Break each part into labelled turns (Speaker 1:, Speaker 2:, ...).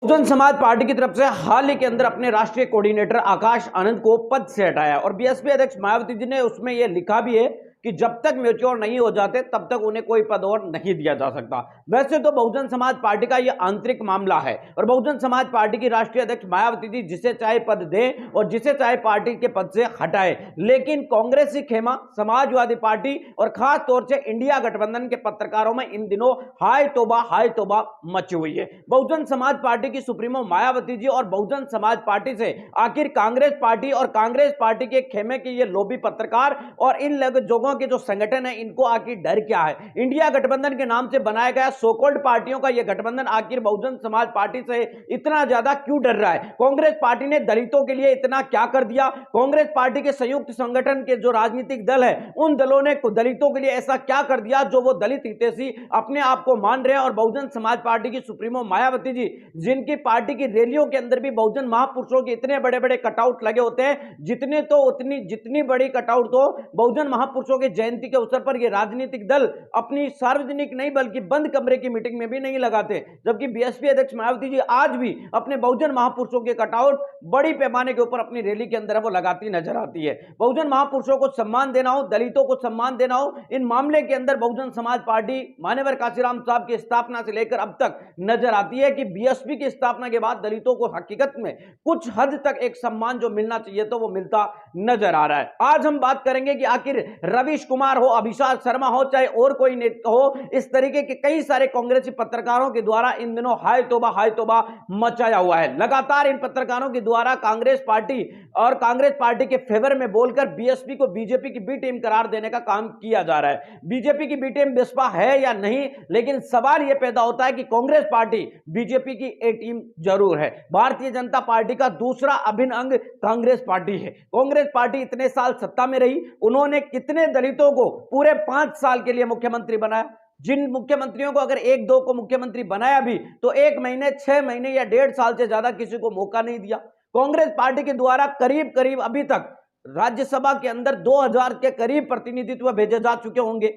Speaker 1: Bahujan Samaj party की तरफ से हाल ही के अंदर अपने राष्ट्रीय कोऑर्डिनेटर आकाश आनंद को पद से हटाया और बीएसपी अध्यक्ष मायावती जी ने उसमें यह लिखा भी है कि जब तक मैच्योर नहीं हो जाते तब तक उन्हें कोई पद और नहीं दिया जा सकता। वैसे तो बहुजन समाज पार्टी का यह आंतरिक मामला है और बहुजन समाज पार्टी की राष्ट्रीय अध्यक्ष मायावती जी जिसे चाहे पद दें और जिसे चाहे पार्टी के पद से हटाए, लेकिन कांग्रेसी खेमा, समाजवादी पार्टी और खास तौर से इंडिया गठबंधन के पत्रकारों में इन दिनों हाय तौबा मची हुई है। बहुजन समाज पार्टी की सुप्रीमो मायावती जी और बहुजन समाज पार्टी से आखिर कांग्रेस पार्टी और कांग्रेस पार्टी के खेमे के ये लोभी पत्रकार और इन लोगों के जो संगठन है इनको आखिर डर क्या है? इंडिया गठबंधन के नाम से बनाया गया सोकॉल्ड पार्टियों का यह गठबंधन आखिर बहुजन समाज पार्टी से इतना ज्यादा क्यों डर रहा है? कांग्रेस पार्टी ने दलितों के लिए इतना क्या कर दिया? कांग्रेस पार्टी के संयुक्त संगठन के जो राजनीतिक दल है उन दलों ने दलितों के लिए ऐसा क्या कर दिया जो वो दलित हितैषी अपने आप को मान रहे हैं? और बहुजन समाज पार्टी की सुप्रीमो मायावती जी जिनकी पार्टी की रैलियों के अंदर भी बहुजन महापुरुषों के इतने बड़े बड़े कटआउट लगे होते हैं, जितनी बड़ी कटआउट तो बहुजन महापुरुषों के जयंती के अवसर पर ये राजनीतिक दल अपनी सार्वजनिक नहीं बल्कि बंद कमरे की मीटिंग में भी नहीं लगाते, जबकि बीएसपी अध्यक्ष मायावती जी आज भी अपने बहुजन महापुरुषों के कटआउट बड़ी पैमाने के ऊपर अपनी रैली के अंदर वो लगाती नजर आती है। बहुजन महापुरुषों को सम्मान देना हो, दलितों को सम्मान देना हो, इन मामले के अंदर बहुजन समाज पार्टी मान्यवर काशीराम साहब की स्थापना से लेकर अब तक नजर आती है कि बीएसपी की स्थापना के बाद दलितों को हकीकत में कुछ हद तक एक सम्मान जो मिलना चाहिए तो वो मिलता नजर आ रहा है। आज हम बात करेंगे कि आखिर रवीश कुमार हो, अभिषेक शर्मा हो, चाहे और कोई नेता हो, इस तरीके के कई सारे कांग्रेसी पत्रकारों के द्वारा इन दिनों हाय तौबा मचाया हुआ है। लगातार इन पत्रकारों के द्वारा कांग्रेस पार्टी और कांग्रेस पार्टी के फेवर में बोलकर बीएसपी को बीजेपी की बी टीम करार देने का काम किया जा रहा है। बीजेपी की बी टीम बसपा है या नहीं, लेकिन सवाल यह पैदा होता है कि कांग्रेस पार्टी बीजेपी की ए टीम जरूर है। भारतीय जनता पार्टी का दूसरा अभिन्न अंग कांग्रेस पार्टी है। कांग्रेस पार्टी इतने साल सत्ता में रही, उन्होंने कितने दलितों को पूरे 5 साल के लिए मुख्यमंत्री बनाया? जिन मुख्यमंत्रियों को अगर एक दो को मुख्यमंत्री बनाया भी तो 1 महीने, 6 महीने या 1.5 साल से ज्यादा किसी को मौका नहीं दिया। कांग्रेस पार्टी के द्वारा करीब करीब अभी तक राज्यसभा के अंदर 2000 के करीब प्रतिनिधित्व भेजे जा चुके होंगे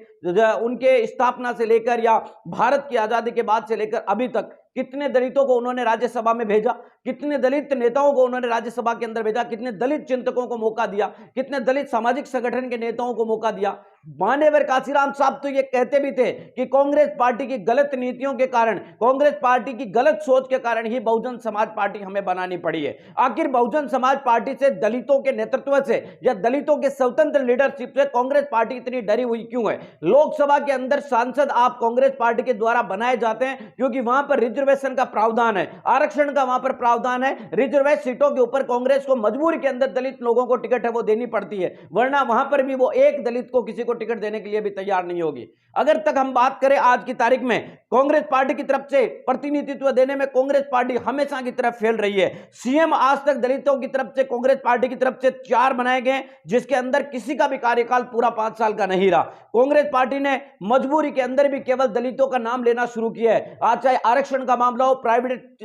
Speaker 1: उनके स्थापना से लेकर या भारत की आजादी के बाद से लेकर अभी तक। कितने दलितों को उन्होंने राज्यसभा में भेजा, कितने दलित नेताओं को उन्होंने राज्यसभा के अंदर भेजा, कितने दलित चिंतकों को मौका दिया, कितने दलित सामाजिक संगठन के नेताओं को मौका दिया। मान्यवर काशीराम साहब तो ये कहते भी थे कि कांग्रेस पार्टी की गलत नीतियों के कारण, कांग्रेस पार्टी की गलत सोच के कारण ही बहुजन समाज पार्टी हमें बनानी पड़ी है। आखिर बहुजन समाज पार्टी से, दलितों के नेतृत्व से या दलितों के स्वतंत्र लीडरशिप से कांग्रेस पार्टी इतनी डरी हुई क्यों है? लोकसभा के अंदर सांसद आप कांग्रेस पार्टी के द्वारा बनाए जाते हैं क्योंकि वहां पर रिजर्वेशन का प्रावधान है, आरक्षण का वहां पर प्रावधान है। रिजर्वेशन सीटों के ऊपर कांग्रेस को मजबूरी के अंदर दलित लोगों को टिकट है वो देनी पड़ती है, वरना वहां पर भी वो एक दलित को किसी को टिकट देने के लिए भी तैयार नहीं होगी। अगर तक हम बात करें आज की तारीख में कांग्रेस पार्टी की तरफ से प्रतिनिधित्व देने में कांग्रेस पार्टी हमेशा की तरफ फेल रही है। सीएम आज तक दलितों की तरफ से कांग्रेस पार्टी की तरफ से 4 बनाए गए जिसके अंदर किसी का भी कार्यकाल पूरा 5 साल का नहीं रहा। कांग्रेस पार्टी ने मजबूरी के अंदर भी केवल दलितों का नाम लेना शुरू किया है। आज चाहे आरक्षण का मामला हो, प्राइवेट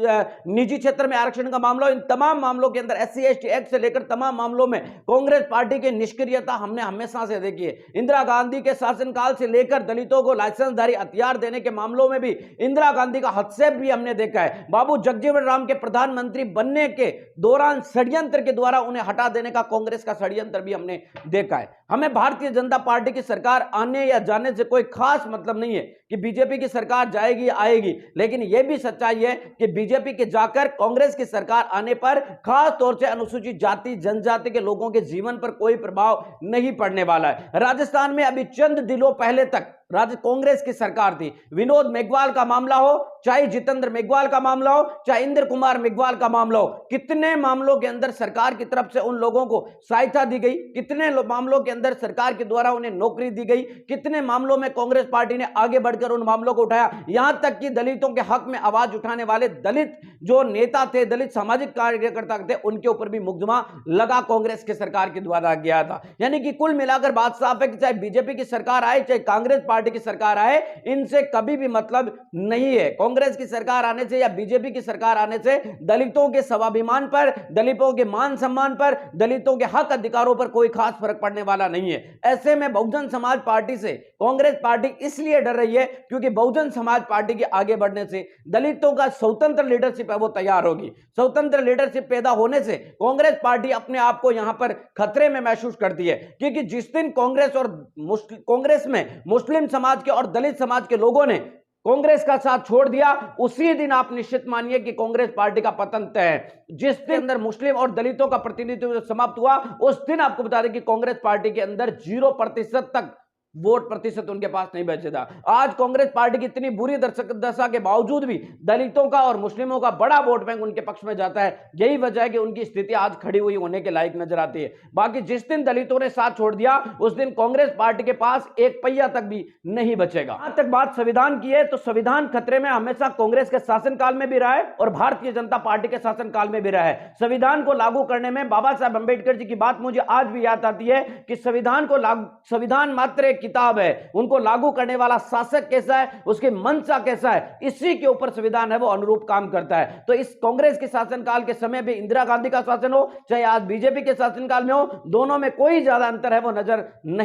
Speaker 1: निजी क्षेत्र में आरक्षण का मामला हो, इन तमाम मामलों के अंदर SC ST एक्ट से लेकर तमाम मामलों में कांग्रेस पार्टी की निष्क्रियता हमने हमेशा से देखी है। इंदिरा गांधी के शासनकाल से लेकर दलितों को लाइसेंसधारी हथियार देने के मामलों में भी इंदिरा गांधी का हस्तक्षेप भी हमने देखा है। बाबू जगजीवन राम के प्रधानमंत्री बनने के दौरान षड्यंत्र के द्वारा उन्हें हटा देने का कांग्रेस का षड्यंत्र भी हमने देखा है। हमें भारतीय जनता पार्टी की सरकार आने या जाने से कोई खास मतलब नहीं है कि बीजेपी की सरकार जाएगी आएगी, लेकिन यह भी सच्चाई है कि बीजेपी के जाकर कांग्रेस की सरकार आने पर खास तौर से अनुसूचित जाति जनजाति के लोगों के जीवन पर कोई प्रभाव नहीं पड़ने वाला है। राजस्थान में अभी चंद दिनों पहले तक कांग्रेस की सरकार थी। विनोद मेघवाल का मामला हो, चाहे जितेंद्र मेघवाल का मामला हो, चाहे इंद्र कुमार मेघवाल का मामला हो, कितने मामलों के अंदर सरकार की तरफ से उन लोगों को सहायता दी गई, कितने मामलों के अंदर सरकार के द्वारा उन्हें नौकरी दी गई, कितने मामलों में कांग्रेस पार्टी ने आगे बढ़कर उन मामलों को उठाया। यहां तक कि दलितों के हक में आवाज उठाने वाले दलित जो नेता थे, दलित सामाजिक कार्यकर्ता थे, उनके ऊपर भी मुकदमा लगा कांग्रेस की सरकार के द्वारा गया था। यानी कि कुल मिलाकर बात साफ है कि चाहे बीजेपी की सरकार आए चाहे कांग्रेस पार्टी की सरकार आए, इनसे कभी भी मतलब नहीं है। कांग्रेस की सरकार आने से या बीजेपी की सरकार आने से दलितों के स्वाभिमान पर, दलितों के मान सम्मान पर, दलितों के हक अधिकारों पर कोई खास फर्क पड़ने वाला नहीं है। ऐसे में बहुजन समाज पार्टी से कांग्रेस पार्टी इसलिए डर रही है क्योंकि बहुजन समाज पार्टी के आगे बढ़ने से दलितों का स्वतंत्र लीडरशिप है वो तैयार होगी। स्वतंत्र लीडरशिप पैदा होने से कांग्रेस पार्टी अपने आप को यहां पर खतरे में महसूस करती है, क्योंकि जिस दिन कांग्रेस में मुस्लिम समाज के और दलित समाज के लोगों ने कांग्रेस का साथ छोड़ दिया, उसी दिन आप निश्चित मानिए कि कांग्रेस पार्टी का पतन तय है। जिस दिन अंदर मुस्लिम और दलितों का प्रतिनिधित्व समाप्त हुआ, उस दिन आपको बता दें कि कांग्रेस पार्टी के अंदर 0% तक वोट प्रतिशत उनके पास नहीं बचे था। आज कांग्रेस पार्टी की इतनी बुरी दशा के बावजूद भी दलितों का और मुस्लिमों का बड़ा वोट बैंक उनके पक्ष में जाता है। यही वजह है कि उनकी स्थिति आज खड़ी हुई होने के लायक नजर आती है। बाकी जिस दिन दलितों ने साथ छोड़ दिया, उस दिन कांग्रेस पार्टी के पास एक पहिया तक भी नहीं बचेगा। आज तक बात संविधान की है, तो संविधान खतरे में हमेशा कांग्रेस के शासनकाल में भी रहा है और भारतीय जनता पार्टी के शासनकाल में भी रहा है। संविधान को लागू करने में बाबा साहब अंबेडकर जी की बात मुझे आज भी याद आती है कि संविधान मात्र एक किताब है, उनको लागू करने वाला शासक कैसा है, उसकी मंशा कैसा है, इसी के ऊपर संविधान है वो अनुरूप काम करता है। तो इस कांग्रेस के शासनकाल के समय भी इंदिरा गांधी का शासन हो, चाहे आज बीजेपी के शासनकाल में हो, दोनों में कोई ज्यादा अंतर है वो नजर नहीं